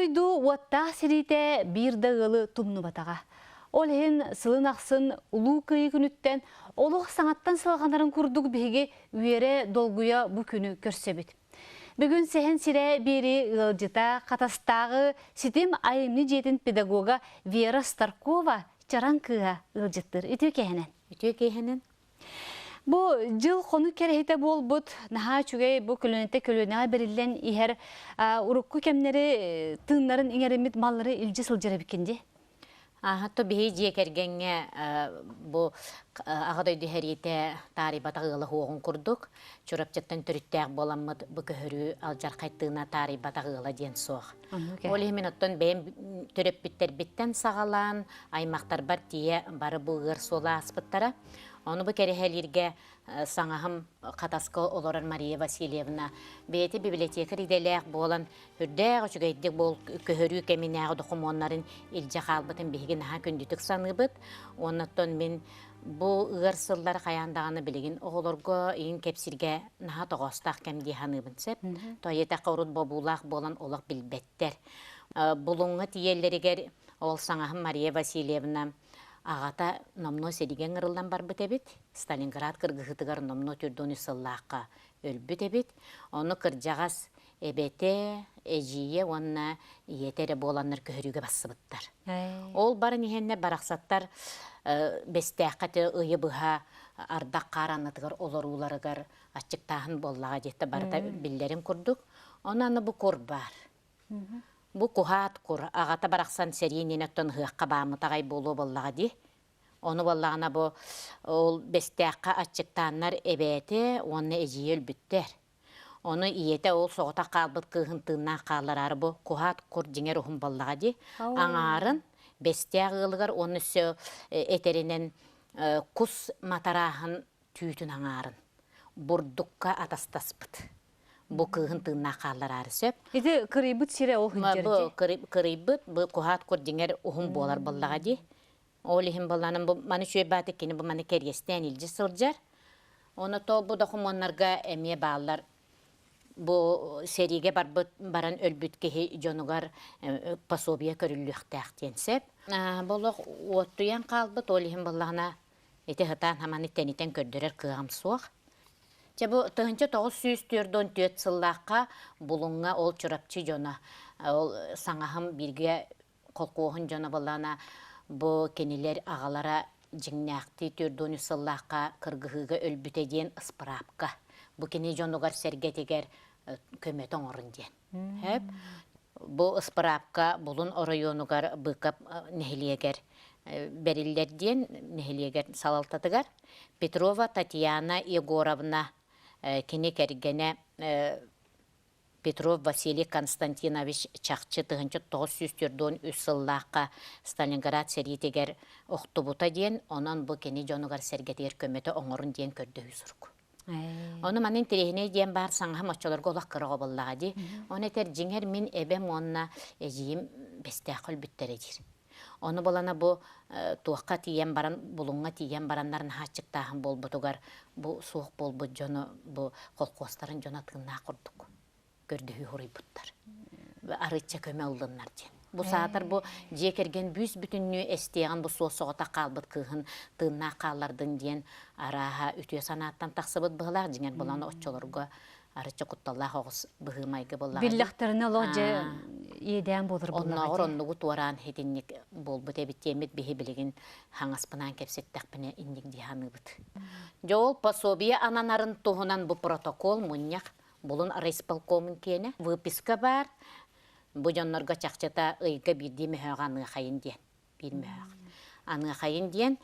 тойду уатта сирите бир дагылы тумну батага. Ол хен сылын ақсын улуу кыйы күнүттен олуq саңаттан сылғанарын курдук биге үйере долгуя бу күнү көрсөбүт. Бүгүн сехен сире бери ылжыта катастагы ситим айымны жетин педагога Вера Старкова чаран кыга ылжыттыр. Үтү кехенен. Бу жыл кону керехите болбут, наха чугай бу көлөнөтө көлөнөгө берилген ихер урукку кемнери тыыннарын иңеремит маллары илжи сылжыра бикенди. Хатто бихи жекергенге бу агадойду херите тарибата гыла хуогун курдук. Чурапчаттан төрүттәк боламмыт бу көһөрү алжар кайтыына тарибата гыла ден соох. Ол эми оттон бем төрөп биттер биттен сагалан аймактар бар тие бары бу гыр сола аспыттара. Onu bu kere helirge sanahım kataska olaran Maria Vasilyevna beti biblioteka ridelek bolan hürdek uçugaydik bol köhörü keminäge dokumonların ilje kalbıtın bihigin ha kündütük sanıbıt. Onatton min bu ırsıllar kayandağını biligin oğulurga iyin kepsirge naha toğostak kem dihanıbın sep. Toyeta qavrud bobulak bolan olak bilbetter. Bulunga tiyelleriger ol sanahım Maria Vasilyevna Ағата номно седиген ырылдан бар бітебет, Сталинград кыргыхытыгар номно түрдоны сыллаққа өлбіт ebet. Оны кыржағас эбете, эжие, онна иетере боланнар көхіріге басы бұттар. Ол барын ихенне барақсаттар бестәққаты ұйы бұға ардақ қаранытығар оларуларығар атчықтағын боллаға жетті барда биллерін күрдік. Онаны бұ кор бар. Бу кухат кур, агата барақсан сериенен оттон хыаққа бамытағай болу боллаға ди. Оны боллағына бу ол бестәққа атчықтаннар эбәте, оны эжиел бүттер. Оны иете ол соғыта қалбыт кыхын тыынна қаларары бу кухат кур жеңер ұхын боллаға ди. Аңарын бестәқ ылығар оны сө этерінен кус матарахын түйтін аңарын. Бурдукка атастаспыт. Бу кыгын тыынна қалар арысып. Эти кырыйбыт сире ол хынжерди. Бу кырыйбыт, бу кухат курдиңер ухун болар боллага ди. Ол ихин болланын бу маны шөй баты кені бу маны кергестен илжи сылжар. Оны то бу докумонларга эмие баалар. Бу сериге баран өлбүт кехи жонугар пособия көрүлүктәк денсеп. Болок оттуян калбыт, ол ихин боллагына эти хытан хаманы тенитен көрдөрөр кыгам суак. Бу тыгынча 904 сыллаққа булунга ол чурапчы жона, ол саңахым бирге колкуохун жона болана бу кенилер агалара жиңнакты 4 сыллаққа кыргыгыга өлбүтеден ыспырапка. Бу кени жонугар сергетегер көмөтөн орун ден. Бу ыспырапка булун оройонугар быкап нехилиегер бериллерден нехилиегер салалтатыгар. Петрова Татьяна Егоровна кене кергене Петров Василий Константинович чакчы тыгынчы 904 сыллаққа Сталинград серитегер оқтубута ден, онан бу кене жонугар сергетер көмөтө оңорун ден көрдө үзүрк. Оны манын терехине ден бар саңға мачоларга олақ кырығы боллаға ди. Оны тер жиңер мен эбем онна эжиим бестәқыл бүттередир. Оны болана бу туаққа тиен баран, булунға тиен баранларын хачықтағын болбутугар, бу суық болбут жону, бу қолқуастарын жона тығына құрдық. Көрді хұрый бұттар. Арытча көме ұлдынлар ден. Бу саатар бу жекерген бүз бүтінні эстеған бу соғыта қалбыт кығын тығына қалардың ден араға үтіе санаттан тақсыбыт бұғылақ жеңер боланы отчоларға арыча құтталлах оғыз бұғымайғы боллаға. Биллахтарына лоджа еден болыр боллаға. Оннағыр оннығы туаран хетіннік болбыт әбіттемет бейі білігін хаңаспынан кепсеттәқпіне иннік диханы бұд. Жол пособия ананарын туғынан бұ протокол мұнняқ бұлын райсполкомын кені. Выписка бар. Бұ жонларға чақчата ұйға бірді мөхөға анығы қайын ден. Bir мөхөға. Анығы қайын ден.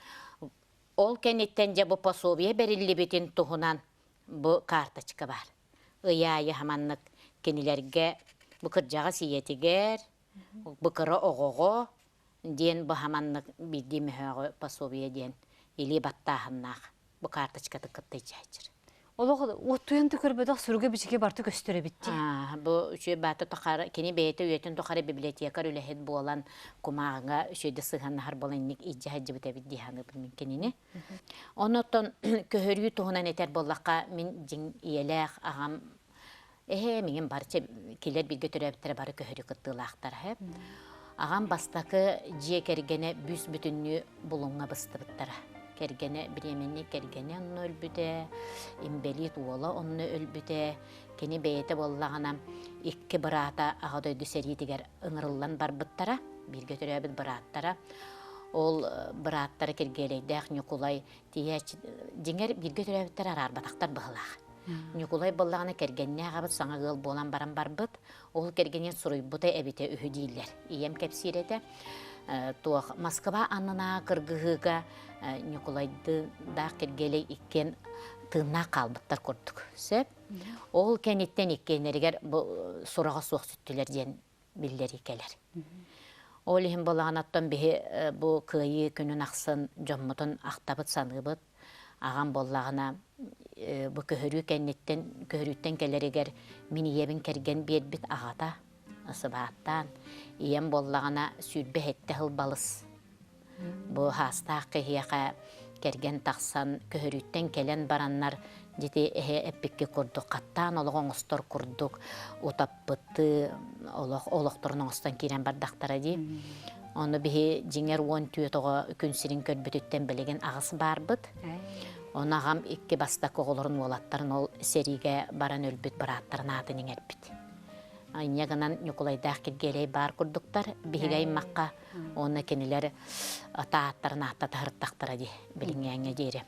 Ол кенеттен же бұ пособия берілі бетін туғынан бұ карточка бар. Ыяйы хаманнык кенилерге бу кыржага сиетигер, бу кыры оғоғо, ден бу хаманнык бидди мөхөгі пособия ден, или баттағыннақ, бу карточкаты кытты жайчыр. Олық оттуянты көрбедақ сүрге бічіге барты көстері бітті. Бу үші баты тоқары, кені бейті өйтін тоқары библиотекар үләхет болан кумағыңа үшөйді сығаннағар боланник иджі хаджы біті бітті ханы білмен кеніне. Оныттон көхөргі туғынан етер болаққа мен жин иеләқ ағам Меген барча келер бирге төрөбүттер бары көһөрү кыттылаактар хеп. Агам бастакы жие кергене бүс бүтүннү булуңга быстыбыттара. Кергене биременни кергене онны өлбүтэ, имбелит уола онны өлбүтэ, кени бейете боллагана икки бырата агадойду серитигер ыңырыллан барбыттара, бирге төрөбүт быраттара. Ол быраттары кергелейдэх Николай тиеч деңер бирге төрөбүттер арарбатактар быһылаах. Николай боллагана кергенне агабыт саңа гыл болан баран барбыт, ол кергенен суруйбута эбите үһү дииллер. Ием кепсирете туох Москва анына кыргыгыга Николайды да кергелей иккен тыынна калбыттар көрдүк. Сөп ол кенеттен иккенеригер сурага суох сүттүлер ден биллери келер. Ол ихин болағанаттан бихи бу кыйы күнүн ақсын жоммутун ақтабыт саныбыт. Ағам болағана бу көһөрүттен келеригер мин иебин керген биетбит ағата ысыбааттан. Ием болағана сүрбе хетте хылбалыс. Бу хастақ кыйыяқа керген тақсан көһөрүттен келен бараннар жити эппикки курдук, каттан олоғон остор курдук, утаппытты олоқторын оңыстан кирен бардақтара ди. Оны бихи жиңер 10 түйетоға күнсірін көрбүтіттен білеген ағысы барбыт. Оны ағам икки бастақ оғылырын олаттарын ол сериге баран өлбіт бараттарын атын еңербіт. Айнегынан Николайдақ кергелей бар курдуктар, бихигай маққа оны кенелер тааттарын атта тахырттақтара ди, біліңе дейірі.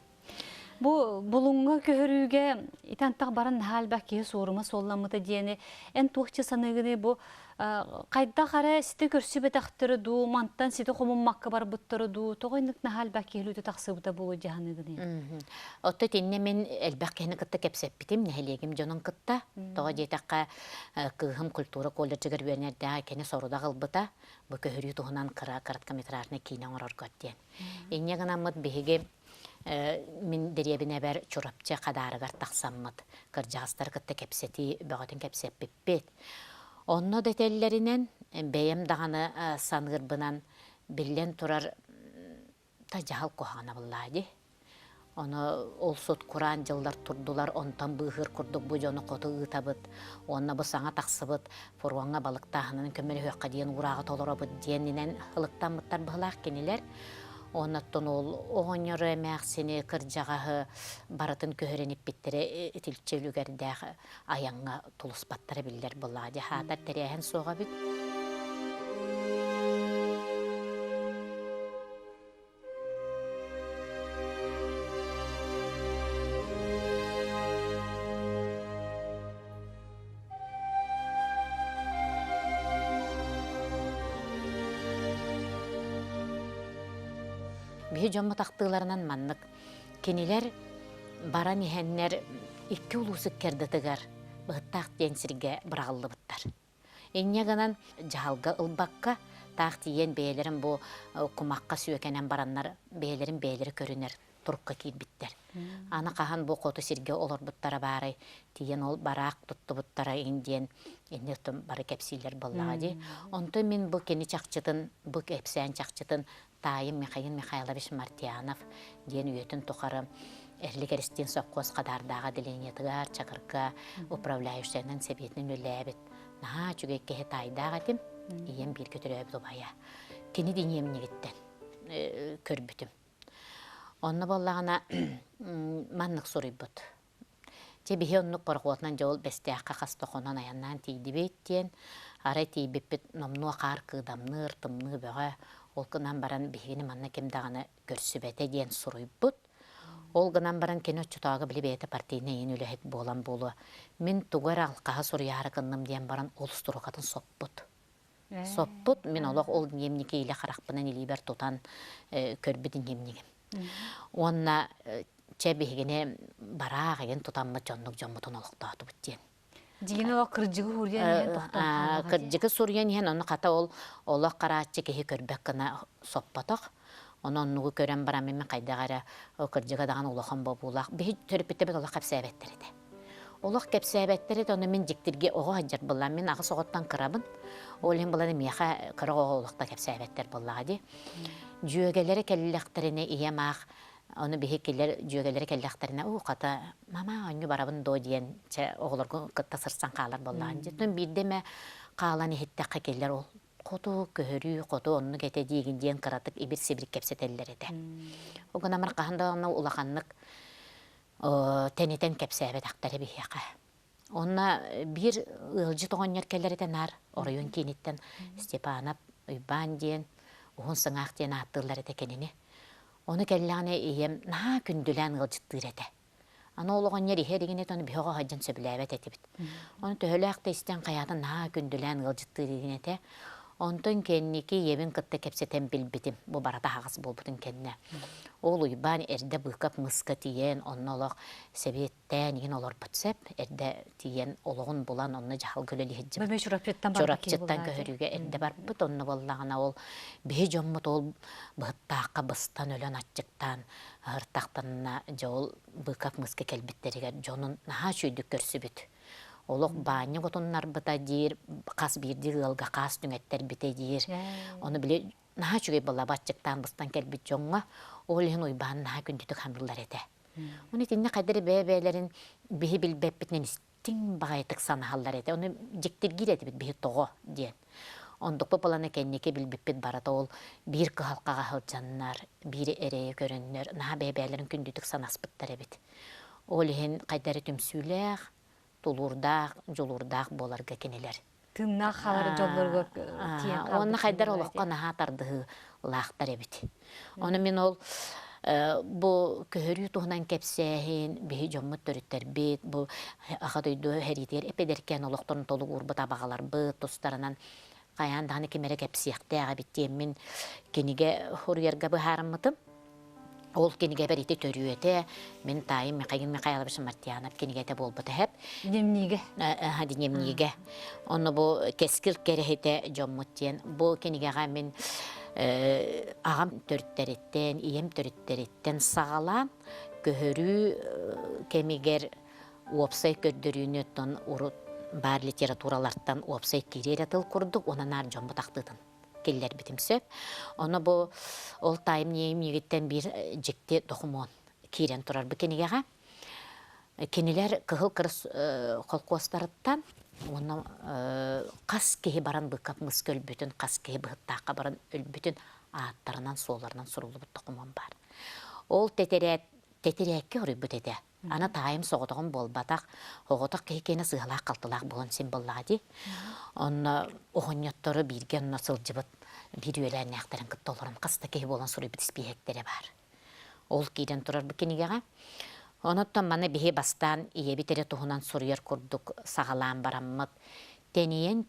Бу булуңга көһөрүүгө итантак баран халбак ки сорума солламыта диэни эн туохча саныгыны бу кайда кара сите көрсүбө тактыры ду манттан сите хомуммакка бар буттары ду тогойнук халбак келүүтө таксыбыта болу жаһаныгыны. Отто тенне мен элбак кени кытта кепсеппитим нехелегим жонун кытта тога жетакка кыгым культура колледжигер бернерде кени соруда кылбыта бу көһөрүү туһунан короткометражный кино оргот диен. Эне гана мыт биһиге min deriyebine ber çorapça kadarıgar taksammat. Kırcağızlar kıtta kepseti, bağıtın kepsep bippet. Onno detellerinden beyem dağını sanırbınan billen turar ta jahal kohana vallahi. Onu olsut Kur'an yıllar turdular, ondan bıhır kurduk bu jonu kotu ıtabıt. Onna bu sana taksıbıt, forvanga balık dağının kömeli hökka diyen urağı tolorabıt diyeninen hılıktan mıttar bıhlaq keniler. Onnattın ol oğonyarı emeğsini kırcağahı baratın köhörenip bittere itilçevlügerdəği ayağına tulus battara bilirler bulladı. Hatar tereyhen soğa bit. Bihi jomma taktığlarından manlık. Keniler baran ihenler iki ulusuk kerdetıgar. Bıhıttaq densirge bırağıllı bıttar. Enne ganan jahalga ılbakka taq diyen beylerin bu kumakka süökenen baranlar beylerin beyleri körünür. Turukka kiyip bitter. Ana kahan bu kotu sirge olur bıttara bari. Diyen ol barak tuttu bıttara indiyen. Enne tutum barı kepsiler bolladı. Onto min bu keni çakçıtın, bu kepsen çakçıtın Tayım Mikhail Mikhailovich Martyanov diyen üyetün tukarım. Erlik eristin sokkoz kadardağa dileniyetigar, çakırka, upravlayışlarının sebiyetinin öllebet. Naha çügekke taydağa tim, iyem bir götürüp dobaya. Keni diniyemini gitten, körbütüm. Onu bollağına manlık soruybut. Cebihi onluk korkuotnan jol besteğe kastokonan ayannan tiydi beyttiyen, aray tiybipit nomnu akar kıdamnır, tımnı böğe, Olgınan baran bihini manna kemdağını görsübete diyen soruybut. Olgınan baran keni öçütağı bili beyete partiyine yeni ülehet bolan bolu. Min tugar alqaha soruyarı kındım diyen baran olusturu kadın sopput. Sopput, min olaq ol yemniki ile qarakpınan iliber tutan körbidin yemnigim. Onna çebihigine baraq egen tutanma jonnuk jommutun olaqtaatı bit diyen. Diyene o kırcığı huryan tohtan. Kırcığı suryan yen onu kata Allah karaçı kehi körbek kına soppatak. Onu gören bara memme kaydağara o kırcığı dağın ulağın babulaq. Bir törpütte bir olaq kapsayabetleri de. Olaq kapsayabetleri de onu min jiktirge oğu haccar bullan. Min ağı soğuttan kırabın. Oğlum bulanı miyaqa kırı oğu olaqta kapsayabetler bullağı di. Jügeleri kellilekterine iyem ağ Onu bihi killer jögeleri kellekterine o kata mama önü barabın do diyen oğlorgu kıtta sırsan kalar bollahan. Jetun bir deme kalan hitte keller ol. Kodu köhörü kodu onu gete diyen diyen kıratık ibir sibrik kepsetelleri de. O gün amar kahanda ona ulakanlık teniten kepsebe taktarı bir yaka. Ona bir ılcı toğun yerkelleri de nar orayın kinitten Stepanap uyban diyen uhun sыңақ diyen attırları da kenini. Onu kellane iyem naha kündülen ılcıttır ete. Ana oluğun yeri her egine onu bir hoğa hacın söbülevet etibit. Onu töhölüakta isten kayatın naha kündülen ılcıttır ete. Ondan kendiki yevin kıtta kepseten bilbitim. Bu barada hağız bulbutun kendine. Ol uyban erde bıkap mıska tiyen, onna olaq sebetten yin olur bıtsep, erde tiyen oluğun bulan onna jahal göleli hecip. Böme çorapçıttan bar Çorapçıttan köhörüge erde bar bıt onna vallağına ol. Bihi jommut ol bıhıttaqqa bıstan ölen atçıktan, hırtaqtanına jol bıkap mıska kelbitteriger jonun naha şüydük körsübüt. Олох бааньы готуннар быта диир, қас бирди ылга қас дүңеттер бите диир. Оны биле наха чүгей бала батчыктан быстан келбит жоңга, олихин уйбаан наха күндүтүк хамдылар эте. Оны тинне кайдары бэбэлерин биhi билбеппитнен истин багайтык санахаллар эте. Оны жектиргир эти бит биhi тоҕо диэн. Ондук попалана кеннеке билбеппит барата ол бир кыхалкага хылжаннар, бири эрее көрөннөр, наха бэбэлерин күндүтүк санаспыттар эбит. Олихин кайдары түмсүүлээх, tulurdaq, julurdaq bolarga kenelер. Тынна халары жоллорго тиен калды. Оны хайдар олоққа наха тардығы лақтар эбит. Оны мен ол bu köhörü tuğunan kepsehin, bihi jommut törütter bit, bu axaduydu heriter epederken oloqtorun tolu urba tabağalar bit, tostarınan kayan dağını kemere kepsiyakta ağa bittiyem min kenige huruyarga bu haramıtım. Ol kenige beriti törüyete, men tayım mekayın mekayalabışın martiyanap kenige te bolbata hep. Немниге. Hadi nemniге. Onu bu keskil kerehete jommut diyen. Bu kenige men ağam törütteritten, iyem törütteritten sağalan köhörü kemiger uopsay kördürüğünü ton urut bar literaturalardan uopsay kirer atıl kurduk, ona nar jommut aqtıdın. Keller bitim söp. Onu bu ol tayım neyim yigitten bir jekte dokumon kiren turar bu kenigega. Keniler kıhıl kırıs kolkostarıttan onu kas kehi baran bıkap mısk ölbütün, kas kehi bıhıttaqqa baran ölbütün ağıtlarından soğlarından sorulu bu dokumon bar. Ol teterekke horuy bu dede. Ana tayım soğuduğum bol bataq, hoğutaq kehi kene sığılaq qaltılaq bolun sembolladi. Onu oğunyatları birgen nasıl cıbıt bir ölen näqtaren kıtta olurum. Qasta kehi bolan soruy bitis bihektere bar. Ol kiden turar bu kenigega. Onuttan bana bihi bastan iye bitere tuhunan soruyor kurduk sağalan barammıt. Teniyen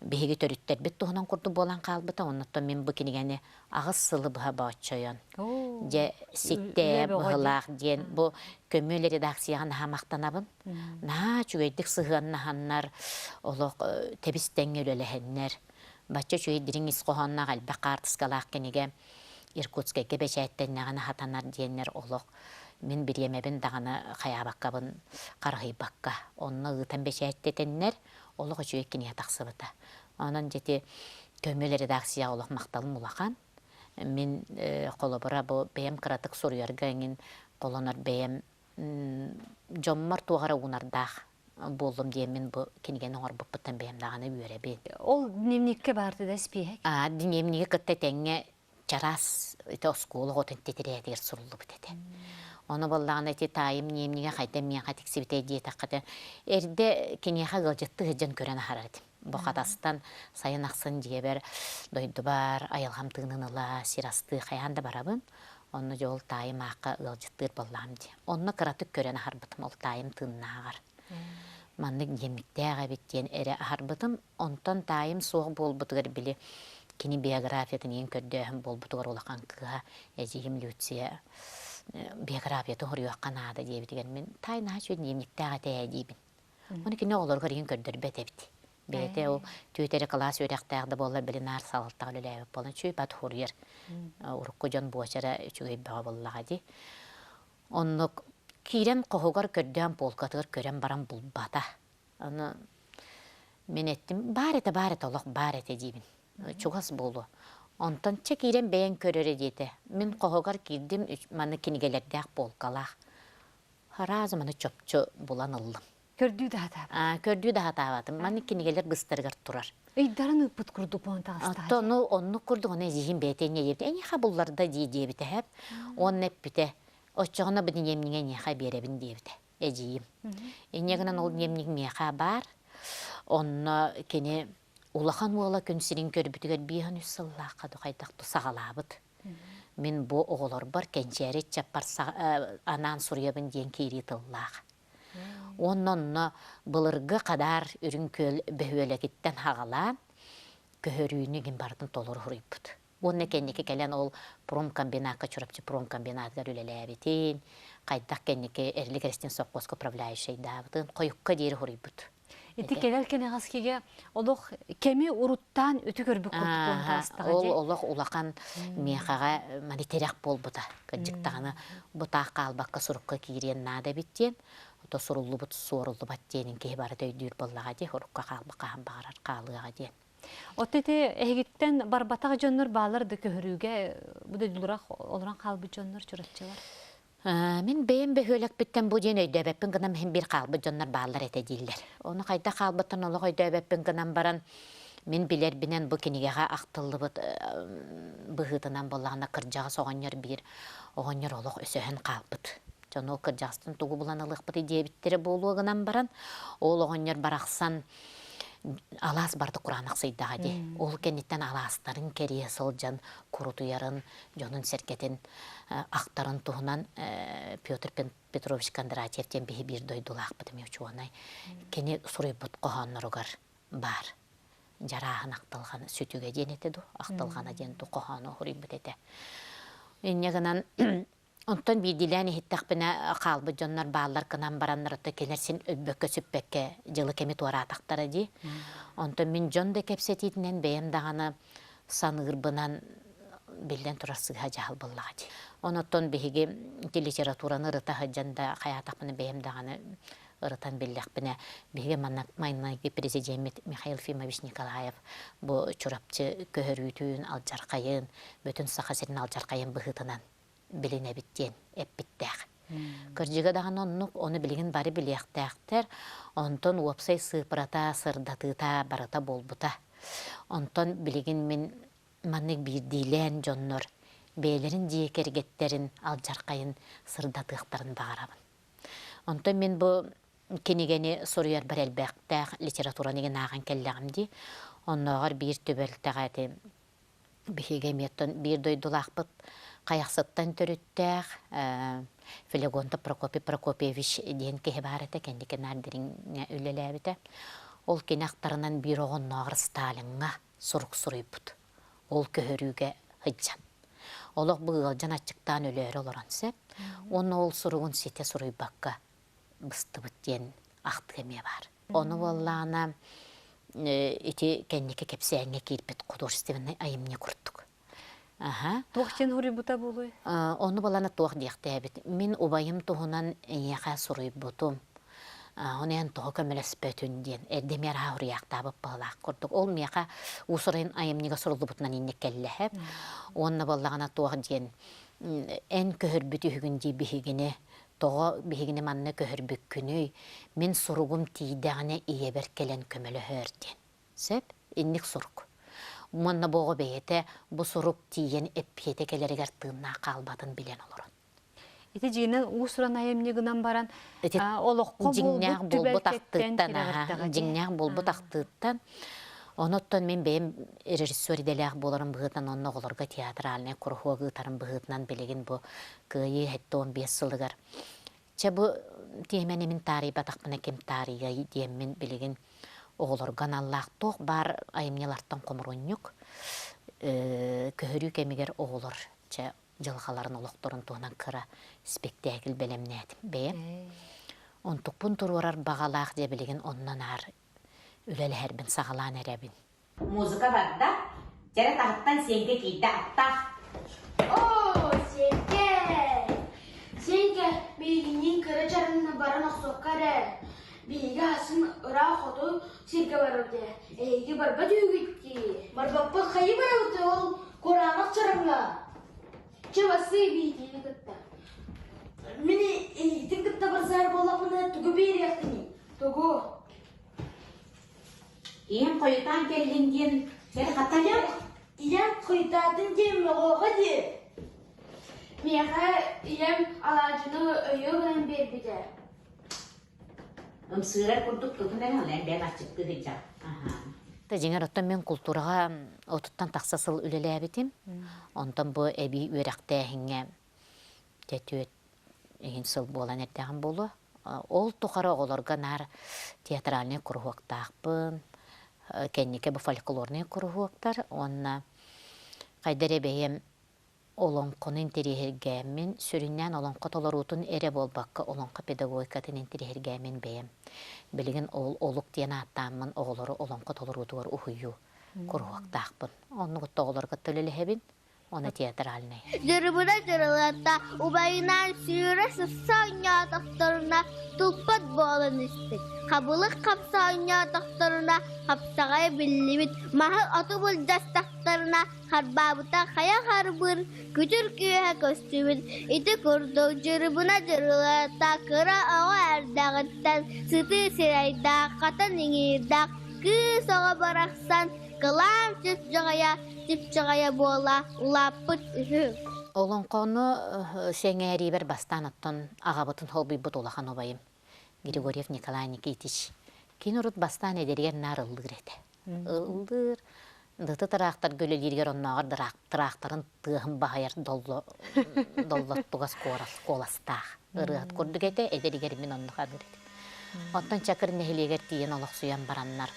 bihigi törütter bit tuhunan kurdu bolan kalbıta. Onuttan men bu kenigeni ağız sılı bıha bağıtçoyon. Je sitte bıhılaq diyen bu kömüle redaksiyahan hamaqtanabın. Naha çüveydik sığan nahanlar oluq tebisten ölelehenler. Batça çüveydirin isqohanna qalba qartıskalaq kenige Irkutsk'a gebeçetten nağana hatanar diyenler oluq. Men bir yemebin dağına xayabaqqabın qarğıybaqqa. Onunla ıtan beçettenler oluq çüvekkini yataqsıbıta. Onun jeti kömüle redaksiya oluq maqtalım ulaqan. Men kolobora bu beyem kıratık soruyorga engin kolonar beyem jommar tuğara unardaq boldum diye men bu kenigen oğar bupputan beyem dağına büyörebin. Ol немникке барды да спихек. Dinlemniye kıtta tenge çaras ite oskulu goten tetere der surullu bitete. Onu bollağına ite tayım nemniye qayda miya qatik sibite diye taqqata. Erde keniye qaljattı hıcan kören hararetim. Bu qadastan sayın aqsın diye ber doydu bar ayalham tığınınıla sirastı qayanda barabın. Onu jol tayım aqa qaljattır bollağım diye. Onu kıratık kören harbıtım ol tayım tığınına ağar. Manlık yemikte ağa bittiyen ere harbıtım. Ondan tayım soğuk bolbutugar bili. Kini biyografiyatın en kördüğüm bolbutugar olaqan kığa ejiyim lütsiye. Biyografiyatı horuyor kanada diye bitigen men tay naha şöyle yemikte ağa teye diyibin. Onu ki ne olur en kördür bete biti. Bete o tüytere klas örektägde bollar bilen nar saltda öleläp bolan çüy bat horuyor. Urukku jon boşara çüy bağa bolladi. Onluk kiren qohugar kördüğüm polkatıgar kören baran bulbata. Onu men ettim barete olaq barete diyibin. Çuğas bolu. Онтон чекирен бәйен көрөрі дейті. Мен қоғығар кирдім, маны кенігелердәк болқалақ. Харазы маны чөпчө болан ыллым. Көрдүү да хата. Көрдүү да хатабатым. Маны кенігелер быстырғар тұрар. Ыйдарын ыппыт курдук болан тағыстағы. Тону онну курду оны зихин бәйтен ебді. Әне қабулларда дейбіті әп. Он әппіті. Очоғына бұдын емніңе неға беребін дейбіті. Әжейім. Энегінен ол емнің меға бар. Онна кені улахан уола күнсірін көрбітігер бейхан үссіллаққа дұқайдақты сағалабыд. Мен бұ оғылар бар кәнчәрет чаппар анан сұрыябын ден кейрет ыллақ. Онна бұлырғы қадар үрін көл бөхуелегеттен хағалан көхөрүйінігін бардың толыр хұрыйбыд. Онна кәнеке кәлен ол промкомбинатқа чұрапчы промкомбинатығар үлеләбетен, қайдақ кәнеке әрлік әрістен соққосқа правляющий давыдын, қойыққа дейір хұрыйбыд. Ити келер кене ғаскеге олық кеми ұруттан өті көрбік көрдік болан тағыстығы де? Ол олық улақан меқаға манитеряқ бол бұта. Кәджіктағаны бұтақ қалбаққа сұрыққа кейрен нада біттен, ота сұрулы бұт суырылы баттенің кей бары дөйдүйір болаға де, ұрыққа қалбаққа бағарар қалыға де. Отты әйгіттен барбатағы жонлар бағаларды көхірүүге бұда дүлірақ олыран қалбы жонлар чүратчылар? Мен бейін бөхөлік біттен бұл ден өйдөбәппін ғынам хем бір қалбы жонлар бағалар әте дейілер. Оны қайда қалбыттан олық өйдөбәппін ғынам баран мен білер бінен бұл кенегеға ақтылы бұғытынан болағына кіржаға соғанер бір оғанер олық өсөхін қалбыт. Жоны ол кіржағыстың тұғы бұлан ылық бұты дебіттері болуығынан баран ол оғанер барақсан алас барды құранақ сыйдаға де. Ол кенеттен аластарын керие сылжан, құрутуярын, жонын серкетін ақтарын тұғынан Петр Петрович Кондратьевтен бейі бір дойдулақ бұдым еучуанай. Кене сұрай бұт қоғанырығар бар. Жарағын ақтылғаны сүтіге ден етеді, ақтылғаны ден тұ қоғаны құрай бұт еті. Енегінен онтан бейділәне хиттақпына қалбы жонлар бағалар кынан баранларыты келерсен өббөкке сүпбөкке жылы кеме туара атақтары де. Онтан мен жонды кепсететінен бәйімдағаны санығырбынан білден тұрасыға жағыл болыға де. Онтан бейге литератураны ұрыта ғаджанда қаятақпыны бәйімдағаны ұрытан білдіқпіне бейге майнайғы президент Михаил Фимович Николаев бұл чұрапчы көхірүйтуін алжарқайын, бөтін сақасырын алжарқайын бұғытынан біліне біттен, әп біттәқ. Кіржігі дағын оннық, оны білігін бары біліяқтәқтер, онтон уапсай сыпырата, сырдатыта, барыта болбыта. Онтон білігін мен маннық бірдейлен жоннор, бейлерін диекергеттерін алжарқайын сырдатықтарын бағарабын. Онтон мен бұл кенегені соруяр бір әлбәқтәқ литературанеген ағын кәлләғымді, оннағар бір төбелтіғаты біхеге меттон бір дойдулақпыт, Қаяқсыттан түріттәқ, Филегонта Прокопьевич ден кеге барыты, кәндеке нардырыңа өлеләбіті. Ол кенақтарынан бір оғын нағыр Сталинға сұрық сұрый бұд. Ол көхіріге ғыджан. Олық бұғылжан ачықтан өлері оларансып, оны ол сұрығын сете сұрый баққа бұсты бұд ден ақтығыме бар. Оны олағына кәндеке кепсәңе келбет құдырстығыны айымне құрттық. Тоқчен хұры бұта болуй? Оны баланы тоқ дейікті әбіт. Мен обайым тұғынан еға сұрый бұтым. Оны ән тоғы көміліс бөтінден. Әрдемер ғауыр яқтабып балақ құрдық. Ол меға ұсырын айымнеға сұрылды бұтынан енне кәлі әп. Оны балағына тоқ дейін. Ән көхір бүті үгінде бігіне, тоғы бігіне манны көхір бүк күні. Мен сұрығым тейдіғіне ие бір келен көмілі өрден. Сөп, еннік сұрық. Мұнна боғы бейеті бұ сұрып тиен әппеті келерігер тыңна қалбадын білен олырын. Эти жинен усуран айымнегінен баран олыққа болбут ақтыттан. Жинняқ болбут ақтыттан. Оноттан мен бейім режиссер деляқ боларын бұғытан, онны оларға театраліне құрғуа ғытарын бұғытынан білеген бұл күйі әтті 15 сылығар. Че бұл теймен емін тарih батақпына кем тарихы деймен білеген оғылырған Аллах тоқ бар айымнеларттан қомырынюк. Көхірі кемегер оғылыр. Че жылғаларын олықтырын туғынан кыра спектакл белемнәдім. Бейім. Он тұқпын тұрурар бағалақ де білеген оннан ар үләлі әрбін сағалан әрәбін. Музыка бар да? Жәрі тағыттан сенге кейді аттақ. О, Сенге бейгінен кірі жарынына баран ақсоққары. Бейгі асын ұра қоты серге барырды. Әйге барба дөйгетті. Барбақпа қайы барауды ол Kur'an'ı çarınla. Çabası bildiğini kıtta. Mini itin kıtta bazar bolamını tugu bir yaktını. Tugu. İyem koyutan gelingen. Seni katalım. İyem kıytatın cemmi o hadi. Miyaha iyem alacını öyüğün bir bide. Sığırar kurduk tutun ne halen ben açıktı diyeceğim. Aha. Тәжеңер оттан мен культураға отуттан тақсасыл үлеләбетім. Онтан бұ әбі өрәқтәхіңе тәтует егін сыл болан әрдәғін болу. Ол тұқары оғыларға нар театральный күріуақтақпын. Кәннеке бұ фольклорный күріуақтар. Онна қайдар әбәйем олонқының терехергәмін, сүріннен олонқы толарутын әрі болбаққа олонқы педагогикатын терехергәмін бәйем. Білігін олық дейін аттамын оғылары олонқы толарутуар ұхыю күріуақтақпын. Оны құтта оғыларға төлелі әбін, оны театральный. Жырбына жырылатта убайынан сүйірі сыпса ойна тақтарына тұлпат болын істік. Қабылық қапса ойна тақтарына қапсағай білімет. Махы аты бұл жастақтарына қарбабыта қая қарбыр. Күтір күйе көстімін. Иті күрдік жырбына жырылатта қыра оға әрдағыттан. Сыты сирайда қатын еңердақ. Күс оға барақсан қылам тіп жағая бола улаппыт үхі. Олонқоны сеңәрі бір бастан аттан ағабытын холбый бұт олақан обайым. Григорьев Николай Никитич. Кен ұрыт бастан әдерген нар ылдыр әді. Ылдыр. Дыты тұрақтар көлелергер оннағыр тұрақтарын тұғын бағайар доллаттуғас қоластақ. Үрғат көрдік әді әдерігер мен онны қадыр әді. Оттан чакыр нәхілегер тиен олық суян бараннар.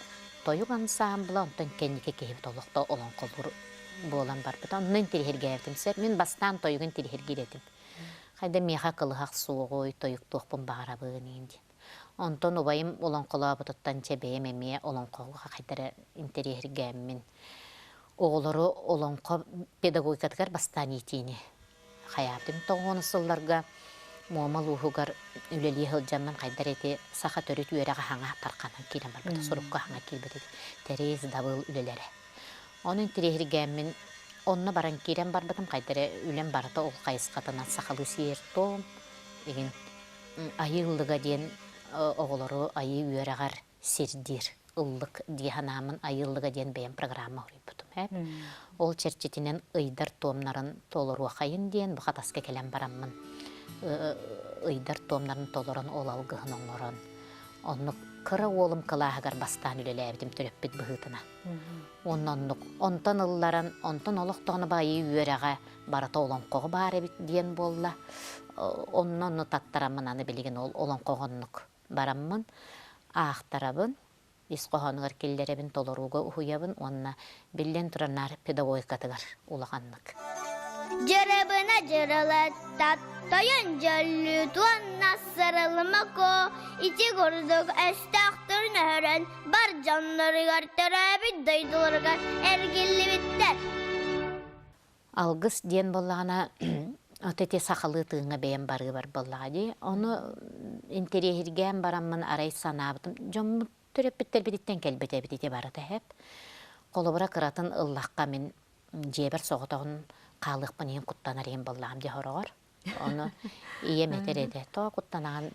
Тойуq ансамбла онтан кеннике кehip толуqta olan qolur bolan бар. Оннан тирхергәтимсер. Мен бастан тойугын тирхергеретим. Хайда меха кылыгак сугой тойук тохпун багарабын инде. Онтон обайым olan колабыттан чебеме ме olan колга хайдара интерхергәммен. Оглары olan педагогикатгар бастан итини. Хаятым тоғоны сылларга Муамал ухугар үлелі хылжамын қайдар еті сақа төрет үйереға хаңа тарқанын кейден бар бұта сұрыққа хаңа келбет еді. Терез дабыл үлелері. Оның тірехіргәмін онына баран кейден бар бұтым қайдары үлен барыта ол қайысқатынан сақалы сейір том. Еген айы ұлдыға ден оғылары айы үйерағар сердер. Ұлдық дияханамын айы ұлдыға ден бәйін программа ұрай бұтым. Ол черчетінен ұйдар томнарын толыруа қайын ден бұқатасқа келен барамын. Ыйдар томнарын толорон олалгыһын оңорон. Оннук кыра олым кылаагар бастан үлеләбитим төрөппит быһытына. Онтон ылларан, онтон олоқтоны байы үйереға барата олонқоғы бар эбит диен болла. Оннонну таттарамын аны билеген ол олонқоғоннук бараммын. Ақтарабын, исқоғанығыр келлеребін толоруға ухуябын, онна билен туранар педагогикатыгар улағаннық. Жырыбына жырылаттат, тойын жөллі туанна сырылмако. Ити көрдік әстақтыр нөрін, бар жанларығар төрәбі дойдылырға әргелі біттер. Алгыс ден боллағана отете сақалы тыңа бәйін бары бар боллаға де. Оны интерехірген барамын арай санабытым. Жомы түреп біттер бідеттен кәлбете бідете барыды әп. Қолыбыра қыратын ыллаққа мен жебір соғытағын қалықпын ең құттанар ең боллағым де хорағар. Оны ие метер еді. Тоға құттанаған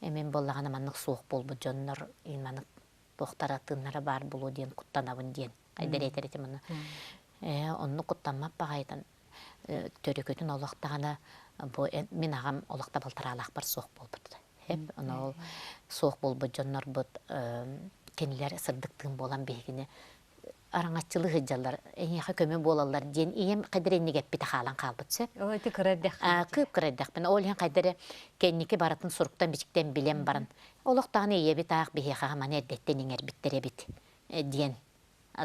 әмен боллағаны манық суық болбы жоннар манық тоқтара тыңнары бар болу ден құттанабын ден. Айдар етер еті мұны. Оны құттанмап бағайдан төрекетін олықтағаны мен ағам олықта балтара алақ бар суық болбыды. Оны ол суық болбы жоннар бұд кенілер сырдықтың болан бейгіне араңатчылы хыджалар, эйха көмө болалар ден ием кадеренне геппите халан калбытсы. Ой, ти кырдах. Кып кырдах. Мен ол хан кадере кенники баратын суруктан бичиктен билем баран. Олоктаны ие бит ак бихеха мане деттен иңер биттере бит. Ден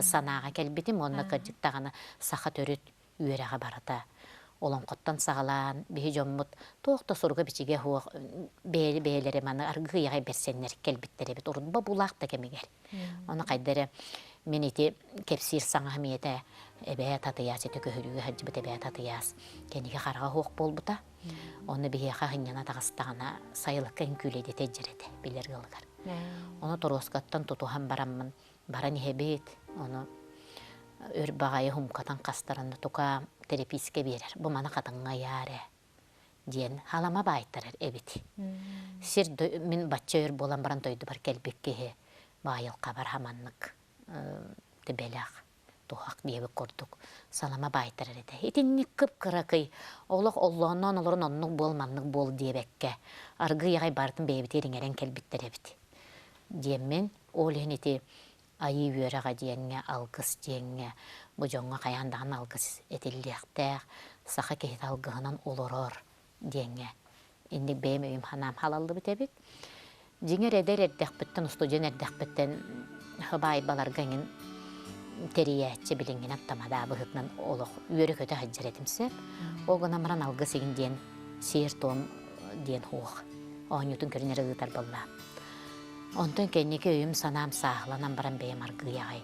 санага келбитим онна кыржыктаганы саха төрөт үйөрага барата. Олон коттан сагалан бихи жоммут тоокто суруга бичиге хуак бээлери маны аргыяга берсеннер келбиттере бит. Урунба булак да кемигер. Оны кайдере мен ити кепсир саңа миете эбе татыяс ите көһөрүгө хаҗбыт эбе татыяс кениге харага хуак болбута. Оны бихеха хыньяна тагыстагана сайылыккан күледе тежерете билер гылгар. Оны тороскаттан тутухан бараммын. Баран хебет. Оны өр бағайы хумкатан қастарынды тука терапийске берер. Бұ мана қатынға яре. Ден халама байтырыр эбит. Сир мен батча өр болан баран тойды бар келбекке байыл қабар хаманнык тебелақ тухак дебі көрдік. Салама байтырыр еді. Етінні кып-кыракый олық оллағынан олырын оннық болманнық бол дебекке. Арғы яғай бартын бейбітерін әрен келбіттер эбит. Демен ол еті айы өріға дейінге алғыс дейінге бұ жоңға қаяндағын алғыс етілдіқтәқ сақа кейт алғығынан олырыр дейінге. Енді бейім өйім ханам халалды біт әбет. Деңер әдер әрдәқ біттін, ұстуден әрдәқ біттін хыбай баларғанын терияетче білінген аттамада бұғытынан олық өрі көті хаджар етімсеп. Оғын амыран алғыс егін дейін сейір тоң дейін хуық. Оғын ютын көрінер ұғытар болла. Онтон кеннеке өйім санам сағыланан баран бейім арғы яғай.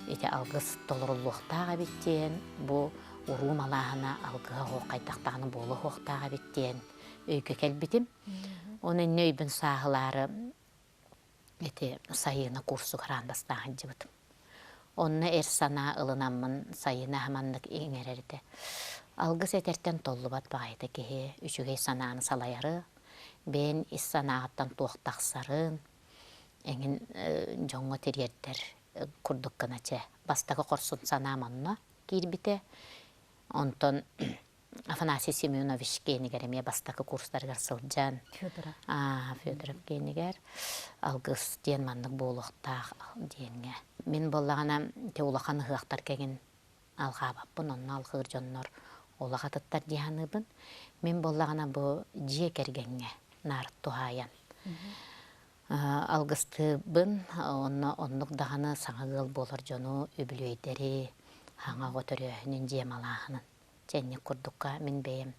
Эти алғыс толырулуқтаға біттен, бұ уру малағына алғыға хоқайтақтағыны болу хоқтаға біттен өйкі кәлбітім. Оның өйбін сағылары сайына курсу қарандастағын жібітім. Онны әр сана ылынамын сайына хаманлық еңерерді. Алғыс әтертен толы бат бағайды кеге үшігей сананы салайары, бен ис санағыттан туақтақсарын, әңін жоңғы терердер күрдік қынача. Бастағы қорсын санаманына кейірбіте. Онтон Афанасий Семенович кейінігер, бастағы курстарғар сылжан. Федоров кейінігер. Алғыс ден мандық болуқтақ денге. Мен болағана теулақан ғықтар кеген алға баппын, онын алғыр жоннор олағатыттар дейаныбын. Мен болағана бұл жие кергенге нарыт туғаян. Алғысты бұн, оннық дағаны саңағыл болыр жону өбілөйдері, хаңа ғотөрөһүнүн жемалаһынын. Және курдукка мен бейім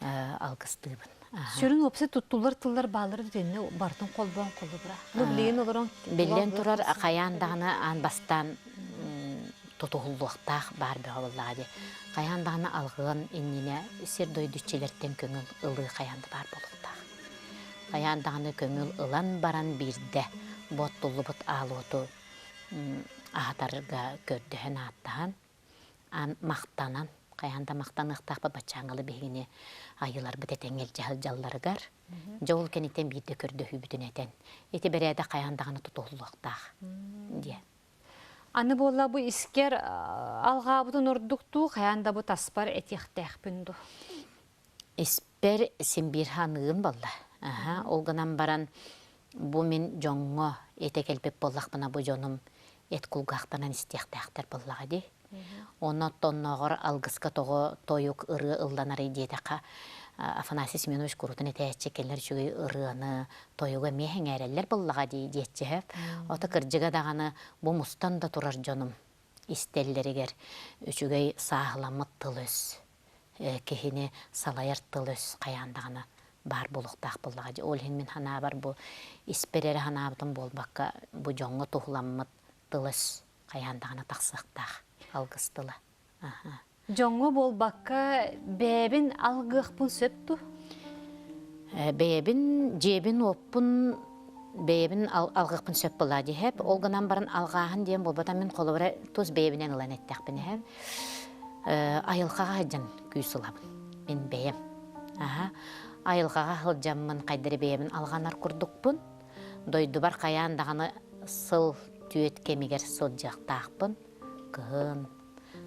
алғысты бұн. Сүрін опсы туттулар тыллар балыры дені бартын қолбан қолы бұра. Бұл білейін олырын? Білен тұрар қаяндағыны анбастан тұтығылуқтақ бар бөғылады. Қаяндағыны алғығын иннене сер дойдүтчелерден көңіл ылы қаянды бар болуқтақ. Қаяндағыны көңіл ылан баран бірді бот тұлы бұт алуыты ағатарға көрдіхін аттаған, мақтанан, қаянда мақтанықтақ ба бачаңылы бейгіне айылар бұт әтенгел жалларығар, жол кенеттен бірді көрді хүбітін әтен. Еті бірәді қаяндағыны тұтығылуқтақ. Аны болла бұ іскер алға бұтын ордуқту, қаянда бұ таспар әтеқтәқ бүнді. Іспер сен бір ханығын болла. Олғынан баран бұ мен жоңғы ете келбеп боллақ бұна бұ жоным ет құлғақтанан істеқтәқтер боллаға де. Оны тоннағыр алғысқа тоғы тойық ұры ылданары дейдіға Афанасий Семенович күрутын еті әтчекелер жүгей ұрыны тойығы мехен әрелер боллаға дейдетчіғіп. Оты кіржіға дағаны бұ мұстан да тұрар жоным істеллерігер жүгей сағыламы тылыз, кехіне салайыр тылыз қаяндағаны бар болуқтақ боллаға де. Ол мен хана бар бұ исперері хана бұтын болбаққа бұ жоңғы тұғыламы тылыз қаяндағаны тақсықтақ. Алғыстылы. Жоңғы бол баққа бәбін алғықпын сөпту? Бәбін, жебін оппын, бәбін алғықпын сөп болады. Олғынан барын алғағын дейін болбата мен қолы бәрі тұз бәбінен ұлан әттәқпін. Айылқаға жан күйсілабын. Мен бәйім. Айылқаға ғылжамын қайдыры бәбін алғанар күрдікпін. Дойды бар қаяндағаны сыл түйет кемегер сыл жақтақпын. Күн,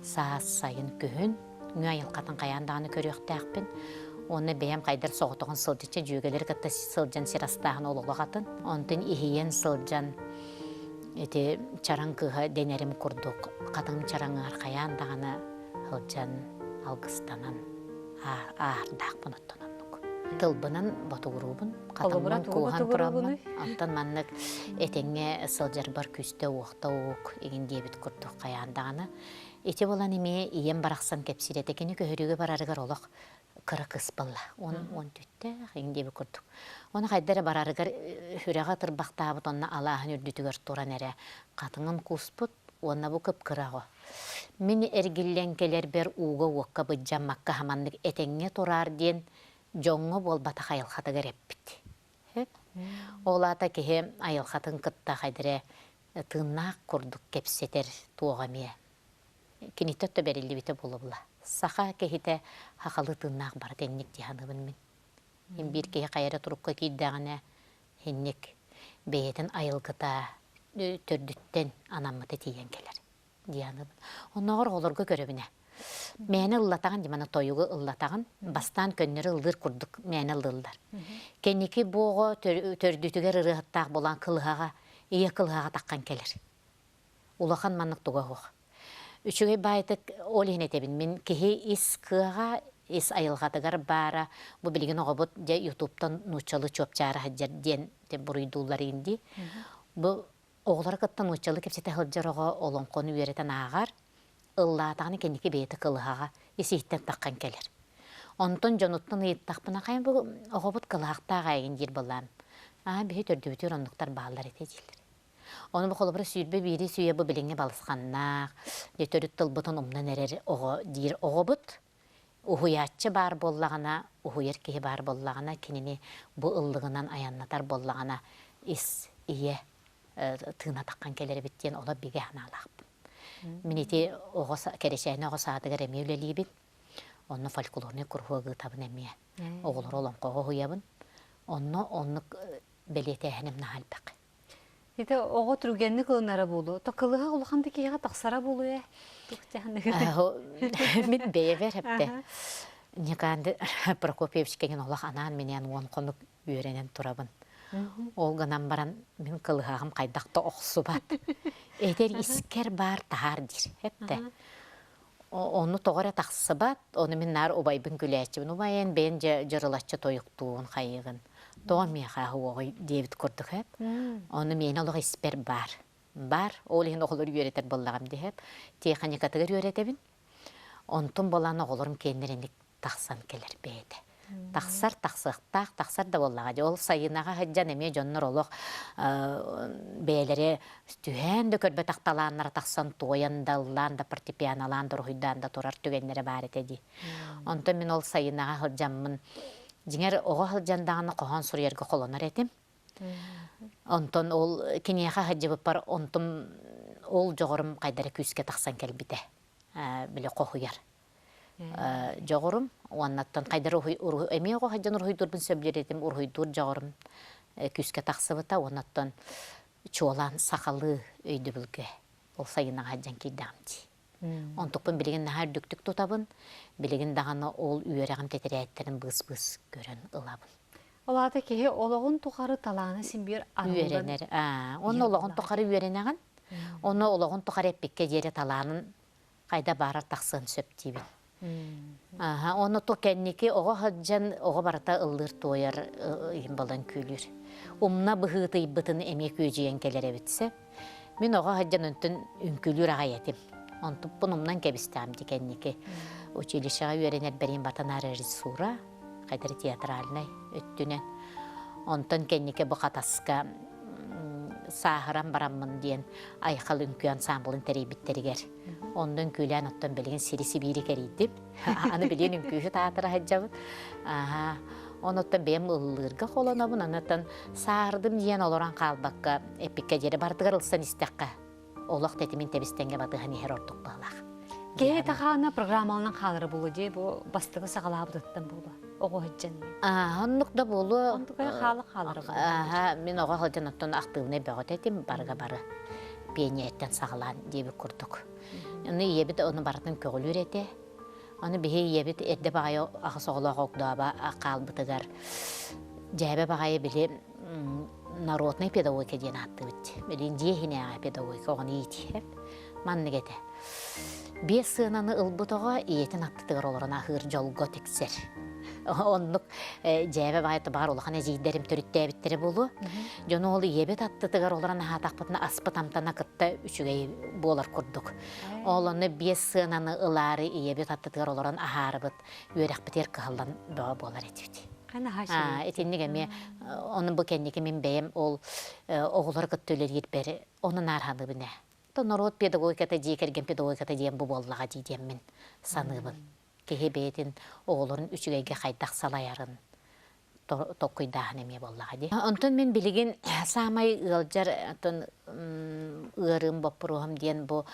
саас сайын күн, үңі айылқатын қаяндағыны көріқтәқпін. Оны бәйім қайдар соғытығын сылжыча жүйгелер кітті сылжан сирастағын олығығатын. Онтын ихиен сылжан чаран кыға денерім күрдік. Қатың чараңығар қаяндағыны ғылжан алғыстанан ағырдақпын ұттынан. Тылбынан батуғырубын, қатыңынан куған пұрабын. Антан маннық әтеңе сылжар бар күсті оқта оқ еген дебіт күрдік қаяндағыны. Эти болан еме иен барақсан кәпсірет екені көхірігі барарығар олық қыры қыс болла. Он түтті еген дебі күрдік. Оны қайдары барарығар хүреға тұрбақтабыт, онына алағын үрдітігір тұран әрі. Қатыңын күспұт, онына бұл күп қырағы. Мен әргілен келер бер уға оққа бұджан маққа хамандық әтеңе тұрар ден жоңғы болбата айылқатығыр әппіт. Олата кеге айылқатын кытта қайдыры тыңнақ күрдік кепсетер туғаме кинитөттө берилли бите болобула. Саха кехите хакалы тыннак бар тенник диханыбын мен. Ин бир кеhe кайра турукка кийдагына хинник бейтен айылгыта төрдүттен анаммыты тиен келер. Дияныбын. Онногор олорго көрөбүнө. Мени ыллатаган димана тойугу ыллатаган бастан көннөрү ылдыр курдук мени ылдылдар. Кенники бого төрдүтүгөр ырыхтак болан кылыгага, ие кылыгага таккан келер. Улахан маннык тугагох. Үчүгөй байтык ол хинетебин мен кихи ис кыга ис айылгатыгар бара бу билген огобут же ютубтан нучалы чопчары хаджар ден те буруйдуулар инди. Бу оглар кыттан нучалы кепсете хылжарого олонкону үйрөтен агар ыллаатаганы кенники бейти кылыгага иситтен таккан келер. Онтон жонуттан ыйыттакпына кайын бу огобут кылыактаага айгин жир болам. Бихи төрдүбүтүр ондуктар баалар эте жилдер. Onu bu kolubra sürbe biri süye bu bilinge balıskannak. Detörüt tılbıtın umdan erer oğu dir oğu bıt. Uhuyatçı bar bollağına, uhuyar kehi bar bollağına, kinini bu ıllığından ayanlatar bollağına is iye tığına takkan kelere bittiyen ola bige hanalaqpın. Miniti oğu kereşeyine oğu saadıgar emevleliği bit. Onu folklorunu kurhuğa gıtabın emiye. Oğulur olan koğu huyabın. Onu beliyete nahal bak. Ите ого түргенни кылынара болу. То кылыга улаханды кияга таксара болу э. Мин бейвер хепте. Никанды Прокопьевич кеген олах анан менен он конук үйренен турабын. Олганан баран мен кылыгагым кайдакта оксубат. Этер искер бар тахардир хепте. Onu тоғара тақсыбат, оны мен нар убайбын күләчібін. Убайын бен жырылатчы тойықтуын қайығын. Тоға мен қағы оғай дебіт көрдік әп. Оны мен олығы іспер бар. Бар, ол ең оғылыр үйретер болағым деп. Теханикатығыр үйретебін. Онтын боланы оғылырым кендерінік тақсан келер бейді. Тақсар тақсықтақ, тақсар да болаға. Ол сайынаға ғаджан әме жонныр олық бәйлері түйәнді көрбе тақталанлар тақсан тойандалан да фортепианалан да рухидан да тұрар түгенлері бар етеді. Онтын мен ол сайынаға ғаджанмын. Жеңер оға ғаджандағаны қоған сүрерге қолонар етім. Онтын ол кенеға ғаджабы бар, онтын ол жоғырым қайдары күске тақсан келбіде. Білі қоғыяр. Жоғырым, оннаттан қайдар әме оға ғаджан ұрхойдурбын сөблер етім, ұрхойдур жоғырым күске тақсыбыта, оннаттан чуалан сақалы өйді бүлге. Ол сайына ғаджан кейдамди. Онтықпын білеген нағар дүктік тұтабын, білеген дағаны ол үйерағым тетірәйеттерін бұс-бұс көрін ылабын. Олады кеге олығын тұқары таланы сен бір арылдан. Үйеренер. Оны олығын тұқары үйеренеген, оны олығын тұқары әппекке жері таланын қайда барар тақсын сөптейбін. Оны тоқеннеке оға ғаджан оға барата ыллыр тойар болан күйлер. Умна бұғыты бұтын әмек өжейен келер әбітсе, мен оға ғаджан үнтін үнкүлер ағайетім. Онтыппын умнан кәбістам декеннеке. Училищаға үйеренер бәрін батана режиссура, қайдары театралынай өттінен. Онтын кәннеке бұқатасқа сағыран барамын дейін айқал үнкі ансамблын тәрейбіттерігер. Ондан күйлән оттан білген Сибири кәрейдім. Аны білген үнкүйі таатыра хаджабын. Он оттан бәйім ұллырға қоланабын. Анаттан сағырдым дейін олоран қалбаққа эпикке жері бардығар ұлсан істеққа. Олақ тәтімін тәбістенге батыған ехер ордық бағлақ. Кеге тақағына программалынан қалыры болу де, бұл бастығы сағалабы дұттан болу. Оғы ғаджан. Оннық да болу. Онтықай қалыры болу. Мен оға ғаджан оттан ақтығына бәғыт әтім барға-бары бейіне әттен сағалан дебі күрдік. Оны ебіт оны бардың көгіл үйреті. Оны бейі ебіт әрді бағайы ақыс оғылақ оғдуаба қалбытығар. Жәбі бағайы білі народный педагогика ден атты бітті. Білін дейхіне аға педагогика оғын ейті. Манны кеті. Бес сынаны ылбытыға иетін аттытығыр олырын ақыр жолғы тексер. Онлық жәбі бағайты бар олыған әзейдерім түрітті әбіттері болу. Жоны олы ебет аттытығыр олырын ағатақпытына аспыт амтана қытта үшігей болар күрдік. Олыны бес сынаны ылары ебет аттытығыр олырын ағарыбыт үйерек бітер қығылдан болар әтіпті. Этинник эме onun bu kendiki min beyim ol oğulları kıttölür yetberi onun arhanı bine. Narod pedagogikata diyekergen pedagogikata diyen bu bollağa diyem min sanıbın. Kehe beytin oğulların üçügeyge kaydak salayarın. Tokkuydağın eme bollağa diye. Ondan min biligin samay ılcar ığırım boppuruğum diyen bu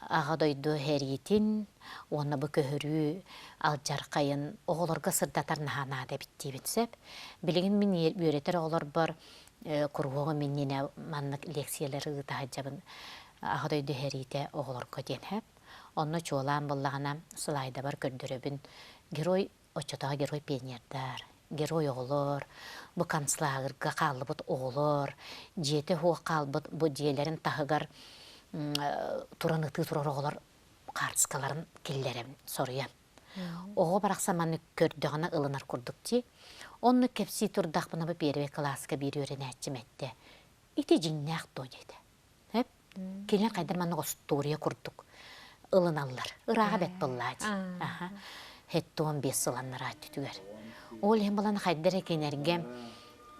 ағадойду хәритин, оны бұ көхірі алжарқайын оғылырға сырдатар нахана да бітті бітсеп. Білігін мен өретер оғылыр бар, құрғуғы меннене маннық лекциялары ұтағаджабын ағадойду хәрите оғылырға денхеп. Оны чуалан боллағына сылайда бар көрдірібін герой, очотаға герой пионердар, герой оғылыр, бұ канцлагырға қалыбыт оғылыр, жеті хуа қалбыт бұ диелерін тағығар тураныты турар оғылар қартысқаларын келлерім соруян. Оғы барақса маны көрдіғана ылынар күрдік те, оны кепси турдақ бұна бұ берве классқа бір өрен әтчім әтті. Ити жиннақ до деді. Келен қайдар маны ғостурия күрдік. Ылыналар, ыраға бәт бұллади. Хетті 15 сыланлар аты түгер. Ол ең баланы қайдар әкенерге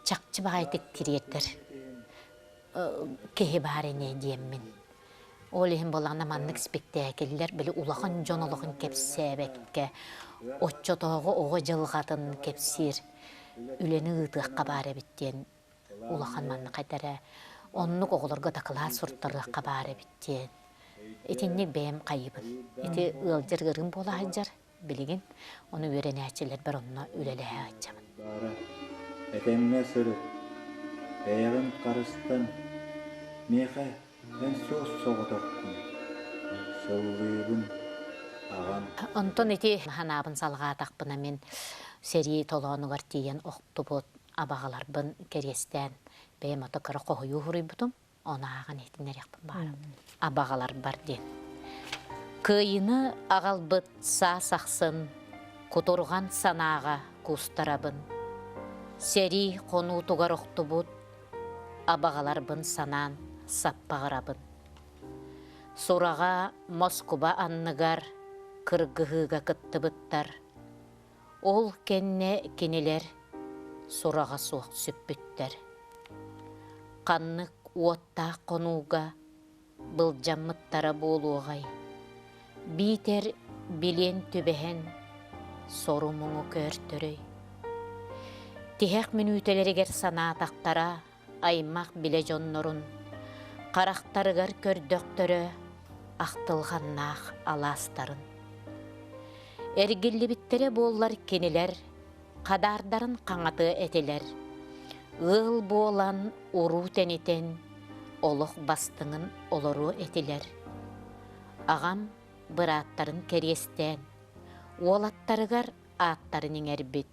чақчы бағайтық тиретір. Кеге бар әне деймін. Ол ең баланы маннық спектакеллер білі улағын жонолығын кепсәбәкке, отчотоғы оғы жылғатын кепсір, үлені ұтыққа бары біттен улағын манны қайтары, оннық оғылырға тақыла сұрттарыққа бары біттен. Етеннек бәйім қайыбын. Еті ұлжыр ғырын бола ғаджар, білігін, оны өрен әчілер бір онына үлелі ғаджамын. Бары, әкеміне сұры, бәйіғын қарыстан, меқа, мен соғыз соғытықпын, соғылығын аған. Онтон еті ханабын салға атақпына мен сәрі толуанығар тиен оқты бұд, абағаларбын керестен, бәйім оты қыры қоғыю ғырый бұдым, оны аған етінер яқпын барым. Абағалар бар ден. Кыйыны ағалбыт сақсын, құтырған санаға күстарабын. Сәрі қону тұғар оқты бұд, абағаларбын санан саппағырабын. Сұраға Москуба анныгар кыргыгыга кытты бұттар. Ол кенне кенелер сұраға суық сөппіттер. Қаннық уотта қонуға бұл жаммыттара болуғай. Битер билен түбәһен сору мұңы көртірі. Тихәк минутелерігер санатақтара аймақ біле жоннорун. Қарақтарығар көрдөктөрі ақтылғаннақ аластарын. Әргілі біттері боллар кенелер, қадардарын қаңаты әтелер. Ғыл болан уру тәнетен, олық бастыңын олору әтелер. Ағам бір аттарын керестен, ол аттарығар аттарының әрбет.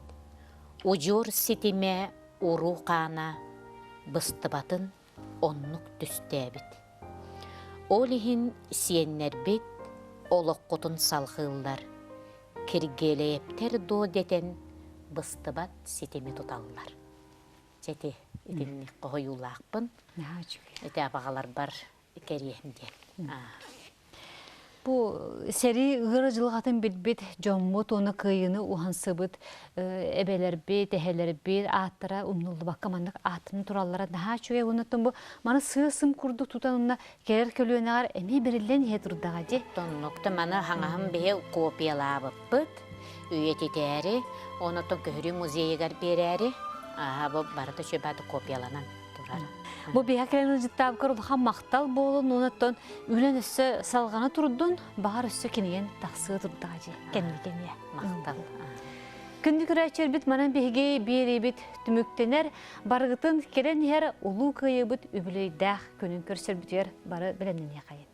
Ұжыр сетіме уру қана, бұстыбатын оннық түстәбіт. Олихин сиеннер бет, олық құтын салғылдар. Кіргелептер до детен, бұстыбат сетіме тұталылар. Жәте, етімні қойулақпын. Әте абағалар бар керейімден. Бу сери ғыры жылғатын бет жоммут оны кыйыны ухансы бит эбелер бит, эхелер бит, аттара умнулды баққа мандық аттының тураллара наға чөе онаттын бу маны сыысым күрдік тұтан онына керер көлуенағар әме берілден е тұрдаға де. Тоннуқты маны хаңағым бе копиялабы бұд, үйететері, онаттын көхірі музейігер берері, бұл барыды шөбәді копияланан тұрар. Бу бейхакелені жыттап көрілген мақтал болын, онаттан үлен өссі салғаны тұрдың, бағар өссі кенеген тақсығы тұрдаға же, кенмекене. Мақтал. Күнді күрәчер біт манан бейге бейрей біт түміктенер, барғытын керен ер ұлу күйі біт үбілей дәқ көнін көрсер бітер бары біленіне қайын.